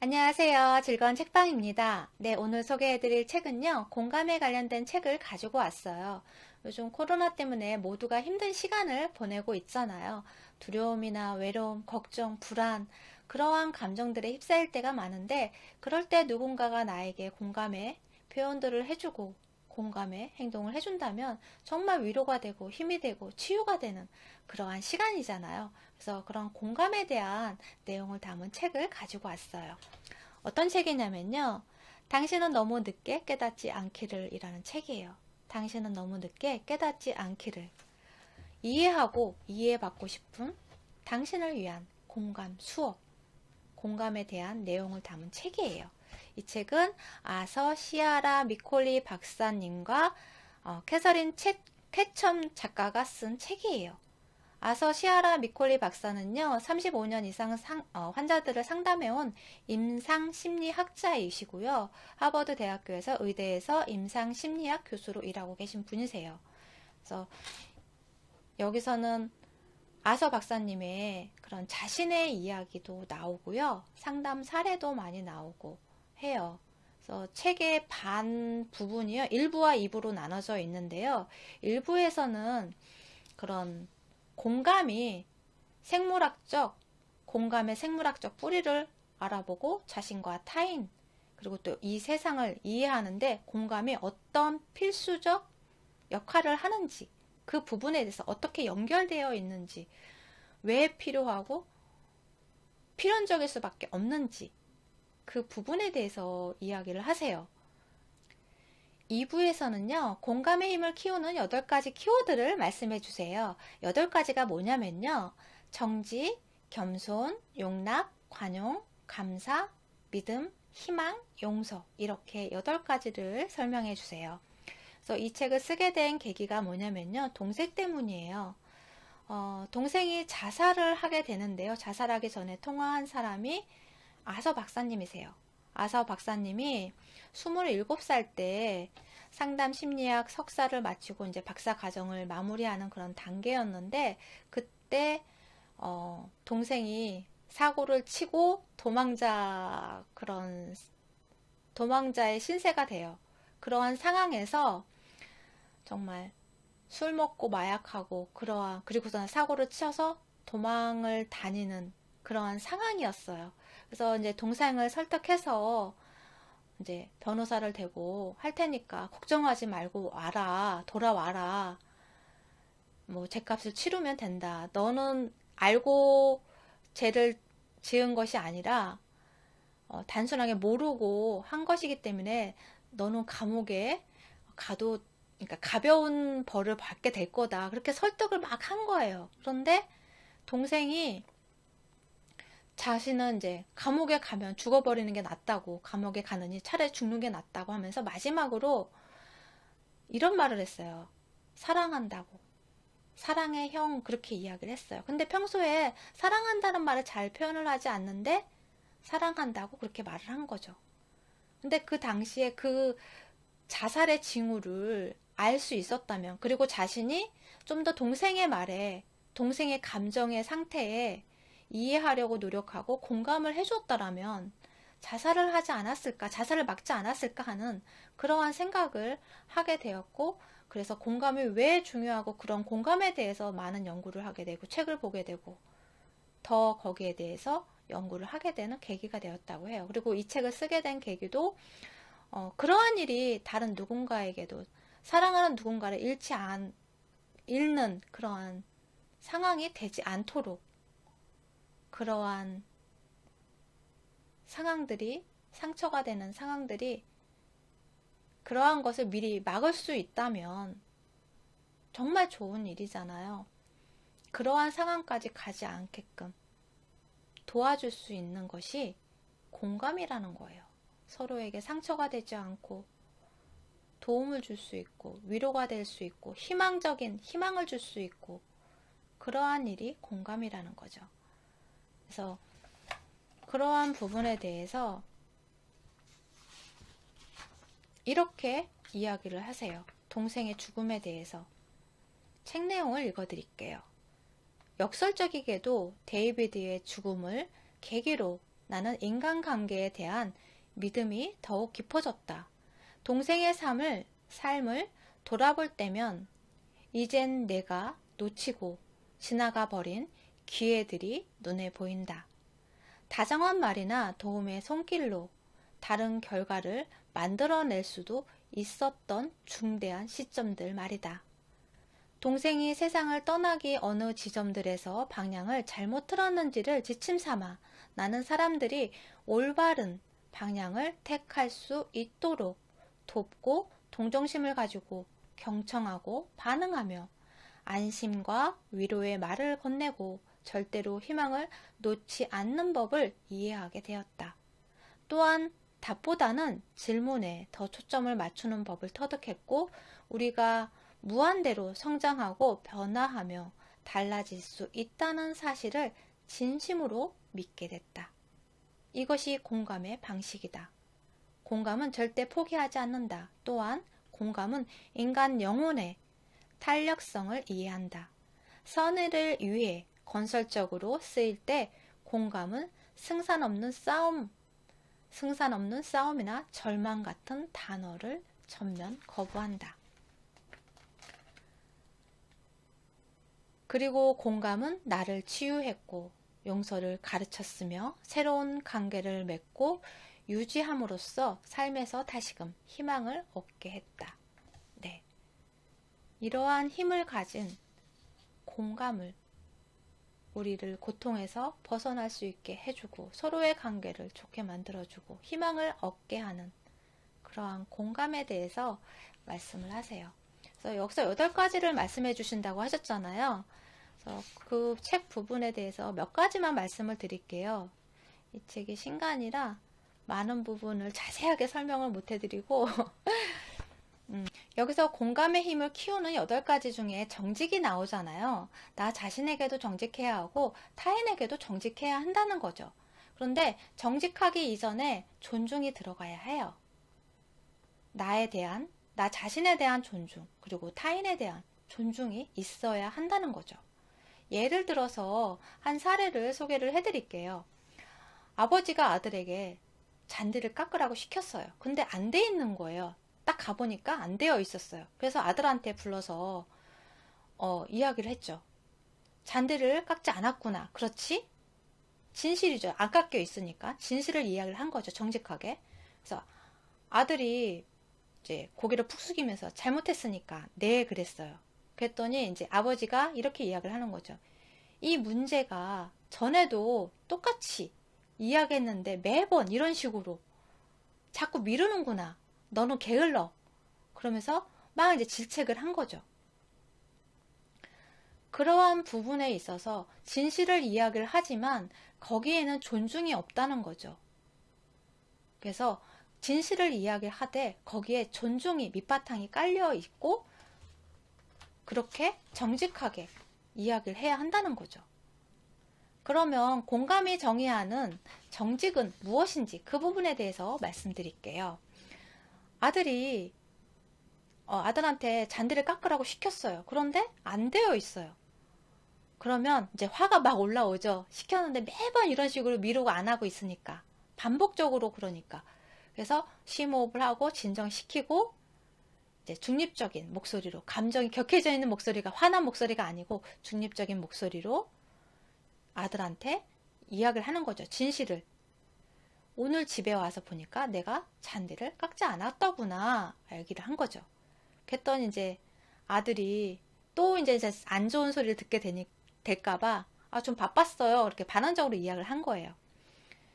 안녕하세요. 즐거운 책방입니다. 네, 오늘 소개해드릴 책은요, 공감에 관련된 책을 가지고 왔어요. 요즘 코로나 때문에 모두가 힘든 시간을 보내고 있잖아요. 두려움이나 외로움, 걱정, 불안, 그러한 감정들에 휩싸일 때가 많은데, 그럴 때 누군가가 나에게 공감의 표현들을 해주고, 공감의 행동을 해준다면 정말 위로가 되고 힘이 되고 치유가 되는 그러한 시간이잖아요. 그래서 그런 공감에 대한 내용을 담은 책을 가지고 왔어요. 어떤 책이냐면요. 당신은 너무 늦게 깨닫지 않기를 이라는 책이에요. 당신은 너무 늦게 깨닫지 않기를. 이해하고 이해받고 싶은 당신을 위한 공감 수업, 공감에 대한 내용을 담은 책이에요. 이 책은 아서 시아라 미콜리 박사님과 캐서린 쾌첨 작가가 쓴 책이에요. 아서 시아라 미콜리 박사는요, 35년 이상 환자들을 상담해온 임상심리학자이시고요. 하버드 대학교에서 의대에서 임상심리학 교수로 일하고 계신 분이세요. 그래서 여기서는 아서 박사님의 그런 자신의 이야기도 나오고요. 상담 사례도 많이 나오고 해요. 그래서 책의 반 부분이요. 1부와 2부로 나눠져 있는데요. 1부에서는 그런 공감이 공감의 생물학적 뿌리를 알아보고 자신과 타인, 그리고 또 이 세상을 이해하는데 공감이 어떤 필수적 역할을 하는지, 그 부분에 대해서 어떻게 연결되어 있는지, 왜 필요하고 필연적일 수밖에 없는지, 그 부분에 대해서 이야기를 하세요. 2부에서는요, 공감의 힘을 키우는 8가지 키워드를 말씀해 주세요. 8가지가 뭐냐면요, 정지, 겸손, 용납, 관용, 감사, 믿음, 희망, 용서, 이렇게 8가지를 설명해 주세요. 그래서 이 책을 쓰게 된 계기가 뭐냐면요, 동생 때문이에요. 동생이 자살을 하게 되는데요. 자살하기 전에 통화한 사람이 아서 박사님이세요. 아서 박사님이 27살 때 상담 심리학 석사를 마치고 이제 박사 과정을 마무리하는 그런 단계였는데, 그때 동생이 사고를 치고 도망자의 신세가 돼요. 그러한 상황에서 정말 술 먹고 마약하고 그리고서는 사고를 치어서 도망을 다니는 그러한 상황이었어요. 그래서 이제 동생을 설득해서 이제 변호사를 대고 할 테니까 걱정하지 말고 돌아와라. 뭐 죗값을 치르면 된다. 너는 알고 죄를 지은 것이 아니라 단순하게 모르고 한 것이기 때문에 너는 감옥에 가도, 그러니까 가벼운 벌을 받게 될 거다. 그렇게 설득을 막 한 거예요. 그런데 동생이 자신은 이제 감옥에 가면 죽어버리는 게 낫다고, 감옥에 가느니 차라리 죽는 게 낫다고 하면서 마지막으로 이런 말을 했어요. 사랑한다고. 사랑해 형, 그렇게 이야기를 했어요. 근데 평소에 사랑한다는 말을 잘 표현을 하지 않는데 사랑한다고 그렇게 말을 한 거죠. 근데 그 당시에 그 자살의 징후를 알 수 있었다면, 그리고 자신이 좀 더 동생의 말에, 동생의 감정의 상태에 이해하려고 노력하고 공감을 해줬더라면 자살을 하지 않았을까, 자살을 막지 않았을까 하는 그러한 생각을 하게 되었고, 그래서 공감이 왜 중요하고 그런 공감에 대해서 많은 연구를 하게 되고 책을 보게 되고 더 거기에 대해서 연구를 하게 되는 계기가 되었다고 해요. 그리고 이 책을 쓰게 된 계기도 그러한 일이 다른 누군가에게도, 사랑하는 누군가를 잃는 그러한 상황이 되지 않도록, 그러한 상처가 되는 상황들이, 그러한 것을 미리 막을 수 있다면 정말 좋은 일이잖아요. 그러한 상황까지 가지 않게끔 도와줄 수 있는 것이 공감이라는 거예요. 서로에게 상처가 되지 않고 도움을 줄 수 있고 위로가 될 수 있고 희망적인 희망을 줄 수 있고, 그러한 일이 공감이라는 거죠. 그래서 그러한 부분에 대해서 이렇게 이야기를 하세요. 동생의 죽음에 대해서. 책 내용을 읽어드릴게요. 역설적이게도 데이비드의 죽음을 계기로 나는 인간관계에 대한 믿음이 더욱 깊어졌다. 동생의 삶을 돌아볼 때면 이젠 내가 놓치고 지나가 버린 기회들이 눈에 보인다. 다정한 말이나 도움의 손길로 다른 결과를 만들어낼 수도 있었던 중대한 시점들 말이다. 동생이 세상을 떠나기 어느 지점들에서 방향을 잘못 틀었는지를 지침 삼아 나는 사람들이 올바른 방향을 택할 수 있도록 돕고 동정심을 가지고 경청하고 반응하며 안심과 위로의 말을 건네고 절대로 희망을 놓지 않는 법을 이해하게 되었다. 또한 답보다는 질문에 더 초점을 맞추는 법을 터득했고 우리가 무한대로 성장하고 변화하며 달라질 수 있다는 사실을 진심으로 믿게 됐다. 이것이 공감의 방식이다. 공감은 절대 포기하지 않는다. 또한 공감은 인간 영혼의 탄력성을 이해한다. 선의를 위해 건설적으로 쓰일 때 공감은 승산 없는 싸움이나 절망 같은 단어를 전면 거부한다. 그리고 공감은 나를 치유했고 용서를 가르쳤으며 새로운 관계를 맺고 유지함으로써 삶에서 다시금 희망을 얻게 했다. 네. 이러한 힘을 가진 공감을 우리를 고통에서 벗어날 수 있게 해주고 서로의 관계를 좋게 만들어주고 희망을 얻게 하는 그러한 공감에 대해서 말씀을 하세요. 그래서 여기서 8가지를 말씀해 주신다고 하셨잖아요. 그래서 그 책 부분에 대해서 몇 가지만 말씀을 드릴게요. 이 책이 신간이라 많은 부분을 자세하게 설명을 못 해드리고 여기서 공감의 힘을 키우는 8가지 중에 정직이 나오잖아요. 나 자신에게도 정직해야 하고 타인에게도 정직해야 한다는 거죠. 그런데 정직하기 이전에 존중이 들어가야 해요. 나 자신에 대한 존중, 그리고 타인에 대한 존중이 있어야 한다는 거죠. 예를 들어서 한 사례를 소개를 해드릴게요. 아버지가 아들에게 잔디를 깎으라고 시켰어요. 근데 안 돼 있는 거예요. 딱 가보니까 안 되어 있었어요. 그래서 아들한테 불러서 이야기를 했죠. 잔디를 깎지 않았구나. 그렇지? 진실이죠. 안 깎여 있으니까. 진실을 이야기를 한 거죠. 정직하게. 그래서 아들이 이제 고개를 푹 숙이면서 잘못했으니까 네 그랬어요. 그랬더니 이제 아버지가 이렇게 이야기를 하는 거죠. 이 문제가 전에도 똑같이 이야기했는데 매번 이런 식으로 자꾸 미루는구나. 너는 게을러. 그러면서 막 이제 질책을 한 거죠. 그러한 부분에 있어서 진실을 이야기를 하지만 거기에는 존중이 없다는 거죠. 그래서 진실을 이야기하되 거기에 존중이 밑바탕이 깔려 있고 그렇게 정직하게 이야기를 해야 한다는 거죠. 그러면 공감이 정의하는 정직은 무엇인지 그 부분에 대해서 말씀드릴게요. 아들이 아들한테 잔디를 깎으라고 시켰어요. 그런데 안 되어 있어요. 그러면 이제 화가 막 올라오죠. 시켰는데 매번 이런 식으로 미루고 안 하고 있으니까. 반복적으로 그러니까. 그래서 심호흡을 하고 진정시키고 이제 중립적인 목소리로 감정이 격해져 있는 목소리가 화난 목소리가 아니고 중립적인 목소리로 아들한테 이야기를 하는 거죠. 진실을. 오늘 집에 와서 보니까 내가 잔디를 깎지 않았더구나 얘기를 한 거죠. 그랬더니 이제 아들이 또 이제 안 좋은 소리를 듣게 될까봐 좀 바빴어요. 이렇게 반항적으로 이야기를 한 거예요.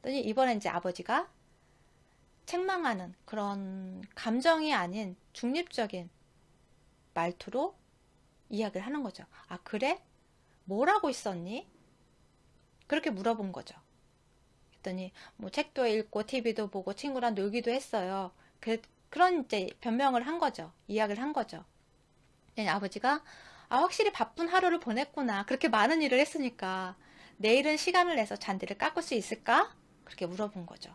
그랬더니 이번에 이제 아버지가 책망하는 그런 감정이 아닌 중립적인 말투로 이야기를 하는 거죠. 아, 그래? 뭘 하고 있었니? 그렇게 물어본 거죠. 그랬더니 뭐 책도 읽고 TV도 보고 친구랑 놀기도 했어요. 그런 이제 변명을 한 거죠. 이야기를 한 거죠. 아버지가 확실히 바쁜 하루를 보냈구나. 그렇게 많은 일을 했으니까 내일은 시간을 내서 잔디를 깎을 수 있을까? 그렇게 물어본 거죠.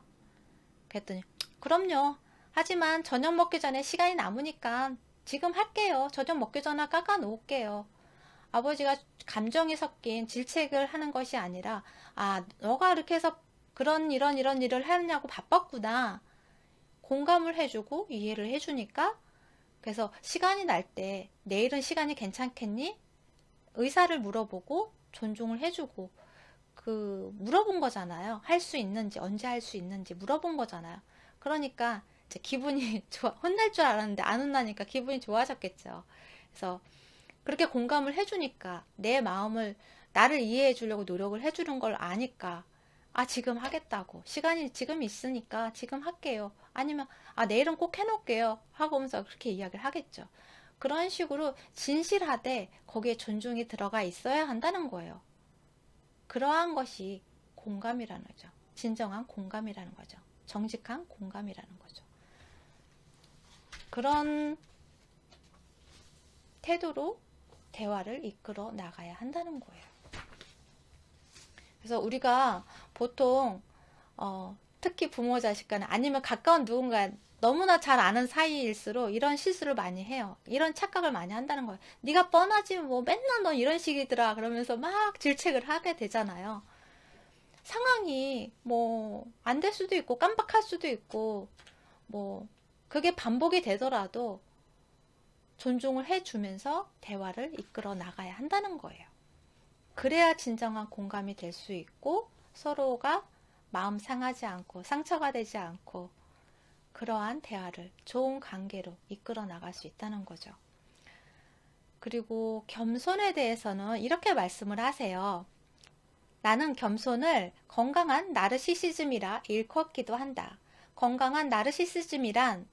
그랬더니 그럼요. 하지만 저녁 먹기 전에 시간이 남으니까 지금 할게요. 저녁 먹기 전에 깎아 놓을게요. 아버지가 감정이 섞인 질책을 하는 것이 아니라 너가 이렇게 해서 이런 일을 하느냐고 바빴구나. 공감을 해주고 이해를 해주니까, 그래서 시간이 날 때 내일은 시간이 괜찮겠니? 의사를 물어보고 존중을 해주고, 물어본 거잖아요. 할 수 있는지, 언제 할 수 있는지 물어본 거잖아요. 그러니까 이제 기분이 좋아, 혼날 줄 알았는데 안 혼나니까 기분이 좋아졌겠죠. 그래서 그렇게 공감을 해주니까 내 마음을, 나를 이해해 주려고 노력을 해주는 걸 아니까, 아, 지금 하겠다고. 시간이 지금 있으니까 지금 할게요. 아니면, 아, 내일은 꼭 해놓을게요. 하고면서 그렇게 이야기를 하겠죠. 그런 식으로 진실하되 거기에 존중이 들어가 있어야 한다는 거예요. 그러한 것이 공감이라는 거죠. 진정한 공감이라는 거죠. 정직한 공감이라는 거죠. 그런 태도로 대화를 이끌어 나가야 한다는 거예요. 그래서 우리가 보통 특히 부모 자식 간 아니면 가까운 누군가 너무나 잘 아는 사이일수록 이런 실수를 많이 해요. 이런 착각을 많이 한다는 거예요. 네가 뻔하지 뭐 맨날 너 이런 식이더라 그러면서 막 질책을 하게 되잖아요. 상황이 뭐 안 될 수도 있고 깜빡할 수도 있고 뭐 그게 반복이 되더라도 존중을 해주면서 대화를 이끌어 나가야 한다는 거예요. 그래야 진정한 공감이 될 수 있고 서로가 마음 상하지 않고 상처가 되지 않고 그러한 대화를 좋은 관계로 이끌어 나갈 수 있다는 거죠. 그리고 겸손에 대해서는 이렇게 말씀을 하세요. 나는 겸손을 건강한 나르시시즘이라 일컫기도 한다. 건강한 나르시시즘이란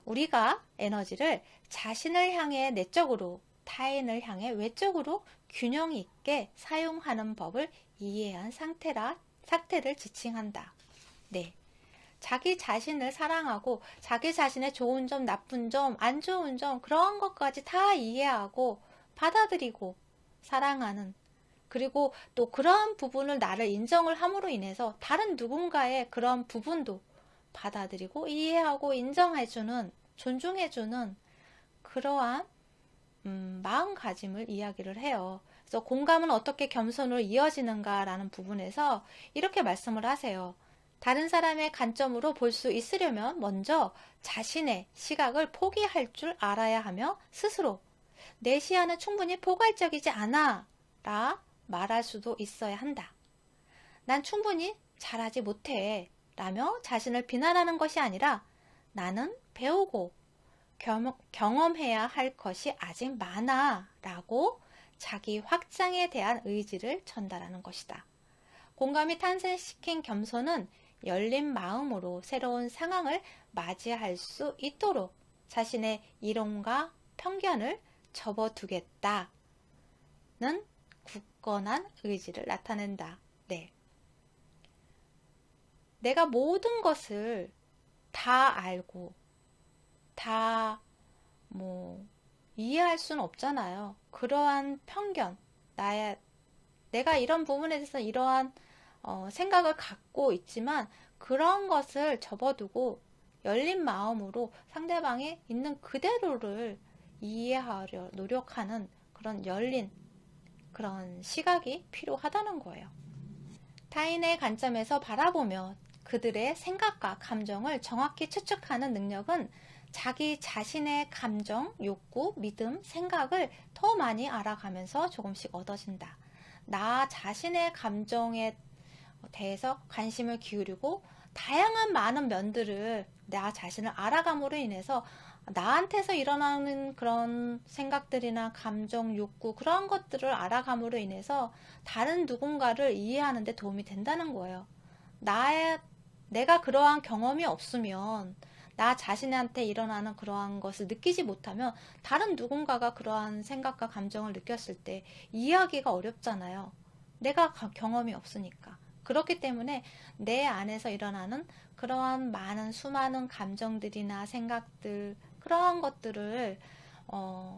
우리가 에너지를 자신을 향해 내적으로, 타인을 향해 외적으로 균형 있게 사용하는 법을 이해한 상태를 지칭한다. 네. 자기 자신을 사랑하고 자기 자신의 좋은 점, 나쁜 점, 안 좋은 점 그런 것까지 다 이해하고 받아들이고 사랑하는, 그리고 또 그러한 부분을 나를 인정을 함으로 인해서 다른 누군가의 그런 부분도 받아들이고 이해하고 인정해주는, 존중해주는 그러한 마음가짐을 이야기를 해요. 그래서 공감은 어떻게 겸손으로 이어지는가라는 부분에서 이렇게 말씀을 하세요. 다른 사람의 관점으로 볼 수 있으려면 먼저 자신의 시각을 포기할 줄 알아야 하며 스스로 내 시야는 충분히 포괄적이지 않아 라 말할 수도 있어야 한다. 난 충분히 잘하지 못해 라며 자신을 비난하는 것이 아니라 나는 배우고 경험해야 할 것이 아직 많아 라고 자기 확장에 대한 의지를 전달하는 것이다. 공감이 탄생시킨 겸손은 열린 마음으로 새로운 상황을 맞이할 수 있도록 자신의 이론과 편견을 접어두겠다는 굳건한 의지를 나타낸다. 네. 내가 모든 것을 다 알고 다 이해할 수는 없잖아요. 그러한 편견, 내가 이런 부분에 대해서 이러한 생각을 갖고 있지만 그런 것을 접어두고 열린 마음으로 상대방이 있는 그대로를 이해하려 노력하는 그런 열린 그런 시각이 필요하다는 거예요. 타인의 관점에서 바라보며 그들의 생각과 감정을 정확히 추측하는 능력은 자기 자신의 감정, 욕구, 믿음, 생각을 더 많이 알아가면서 조금씩 얻어진다. 나 자신의 감정에 대해서 관심을 기울이고 다양한 많은 면들을 나 자신을 알아감으로 인해서 나한테서 일어나는 그런 생각들이나 감정, 욕구 그런 것들을 알아감으로 인해서 다른 누군가를 이해하는 데 도움이 된다는 거예요. 내가 그러한 경험이 없으면 나 자신한테 일어나는 그러한 것을 느끼지 못하면 다른 누군가가 그러한 생각과 감정을 느꼈을 때 이해하기가 어렵잖아요. 내가 경험이 없으니까. 그렇기 때문에 내 안에서 일어나는 그러한 많은 수많은 감정들이나 생각들 그러한 것들을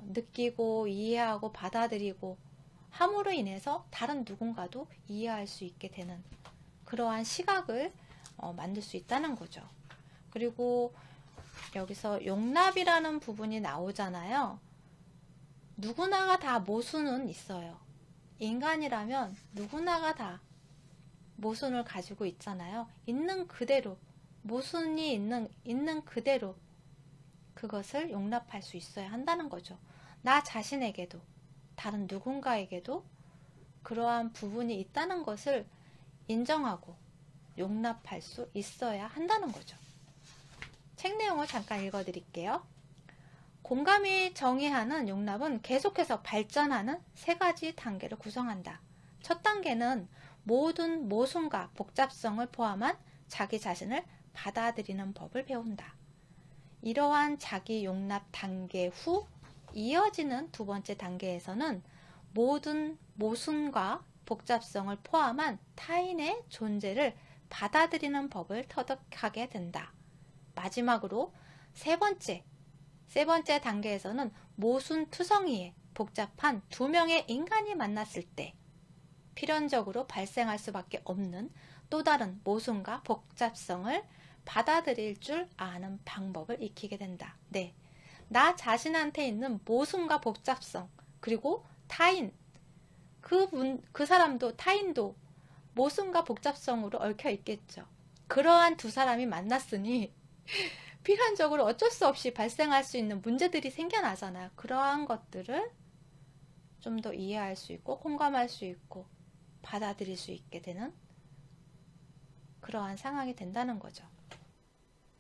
느끼고 이해하고 받아들이고 함으로 인해서 다른 누군가도 이해할 수 있게 되는 그러한 시각을 만들 수 있다는 거죠. 그리고 여기서 용납이라는 부분이 나오잖아요. 누구나가 다 모순은 있어요. 인간이라면 누구나가 다 모순을 가지고 있잖아요. 있는 그대로, 모순이 있는 그대로 그것을 용납할 수 있어야 한다는 거죠. 나 자신에게도, 다른 누군가에게도 그러한 부분이 있다는 것을 인정하고 용납할 수 있어야 한다는 거죠. 책 내용을 잠깐 읽어드릴게요. 공감이 정의하는 용납은 계속해서 발전하는 세 가지 단계를 구성한다. 첫 단계는 모든 모순과 복잡성을 포함한 자기 자신을 받아들이는 법을 배운다. 이러한 자기 용납 단계 후 이어지는 두 번째 단계에서는 모든 모순과 복잡성을 포함한 타인의 존재를 받아들이는 법을 터득하게 된다. 마지막으로 세 번째 단계에서는 모순투성이의 복잡한 두 명의 인간이 만났을 때 필연적으로 발생할 수밖에 없는 또 다른 모순과 복잡성을 받아들일 줄 아는 방법을 익히게 된다. 네, 나 자신한테 있는 모순과 복잡성, 그리고 타인, 그 사람도 타인도 모순과 복잡성으로 얽혀 있겠죠. 그러한 두 사람이 만났으니 필연적으로 어쩔 수 없이 발생할 수 있는 문제들이 생겨나잖아요. 그러한 것들을 좀 더 이해할 수 있고 공감할 수 있고 받아들일 수 있게 되는 그러한 상황이 된다는 거죠.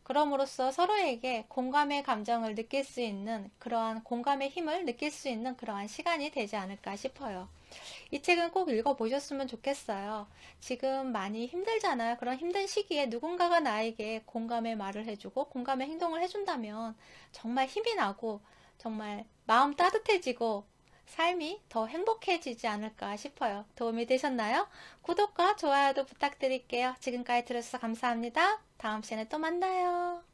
그럼으로써 서로에게 공감의 감정을 느낄 수 있는 그러한 공감의 힘을 느낄 수 있는 그러한 시간이 되지 않을까 싶어요. 이 책은 꼭 읽어보셨으면 좋겠어요. 지금 많이 힘들잖아요. 그런 힘든 시기에 누군가가 나에게 공감의 말을 해주고 공감의 행동을 해준다면 정말 힘이 나고 정말 마음 따뜻해지고 삶이 더 행복해지지 않을까 싶어요. 도움이 되셨나요? 구독과 좋아요도 부탁드릴게요. 지금까지 들어주셔서 감사합니다. 다음 시간에 또 만나요.